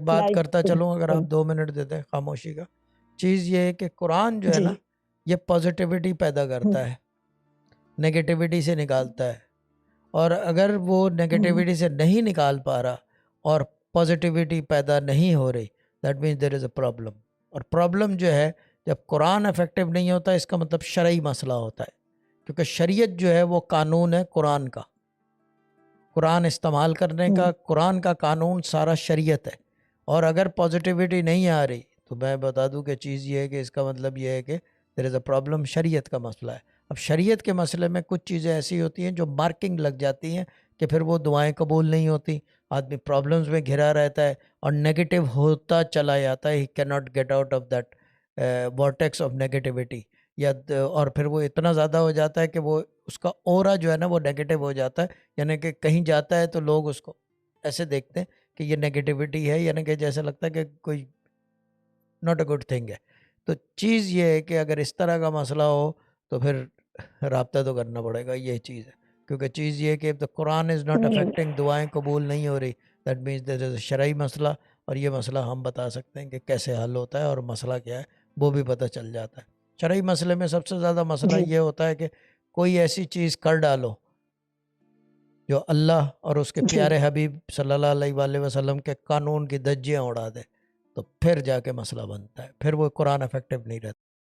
بات لائک کرتا چلوں اگر آپ 2 منٹ دیتے ہیں خاموشی کا. چیز یہ ہے کہ قرآن جو ہے جی نا یہ پازیٹیوٹی پیدا کرتا ہے، نگیٹیوٹی سے نکالتا ہے. اور اگر وہ نگیٹیوٹی سے نہیں نکال پا رہا اور پازیٹیوٹی پیدا نہیں ہو رہی، that means there is a problem. اور پرابلم جو ہے جب قرآن افیکٹو نہیں ہوتا اس کا مطلب شرعی مسئلہ ہوتا ہے، کیونکہ شریعت جو ہے وہ قانون ہے قرآن کا، قرآن استعمال کرنے کا، قرآن کا قانون سارا شریعت ہے. اور اگر پازیٹیوٹی نہیں آ رہی تو میں بتا دوں کہ چیز یہ ہے کہ اس کا مطلب یہ ہے کہ دیر از اے پرابلم، شریعت کا مسئلہ ہے. اب شریعت کے مسئلے میں کچھ چیزیں ایسی ہوتی ہیں جو مارکنگ لگ جاتی ہیں کہ پھر وہ دعائیں قبول نہیں ہوتی، آدمی پرابلمز میں گھرا رہتا ہے اور نیگیٹو ہوتا چلا جاتا ہے. He can not get out of that vortex of negativity. اور پھر وہ اتنا زیادہ ہو جاتا ہے کہ وہ اس کا اورا جو ہے نا وہ نیگیٹو ہو جاتا ہے، یعنی کہ کہیں جاتا ہے تو لوگ اس کو ایسے دیکھتے ہیں کہ یہ نیگیٹیوٹی ہے، یعنی کہ جیسے لگتا ہے کہ کوئی ناٹ اے گڈ تھنگ ہے. تو چیز یہ ہے کہ اگر اس طرح کا مسئلہ ہو تو پھر رابطہ تو کرنا پڑے گا، یہ چیز ہے. کیونکہ چیز یہ ہے کہ the Quran is not affecting, دعائیں قبول نہیں ہو رہی، دیٹ مینس دیر از اے شرعی مسئلہ. اور یہ مسئلہ ہم بتا سکتے ہیں کہ کیسے حل ہوتا ہے اور مسئلہ کیا ہے وہ بھی پتہ چل جاتا ہے. شرعی مسئلے میں سب سے زیادہ مسئلہ یہ ہوتا ہے کہ کوئی ایسی چیز کر ڈالو جو اللہ اور اس کے پیارے حبیب صلی اللہ علیہ وآلہ وسلم کے قانون کی دھجیاں اڑا دے، تو پھر جا کے مسئلہ بنتا ہے، پھر وہ قرآن افیکٹو نہیں رہتا.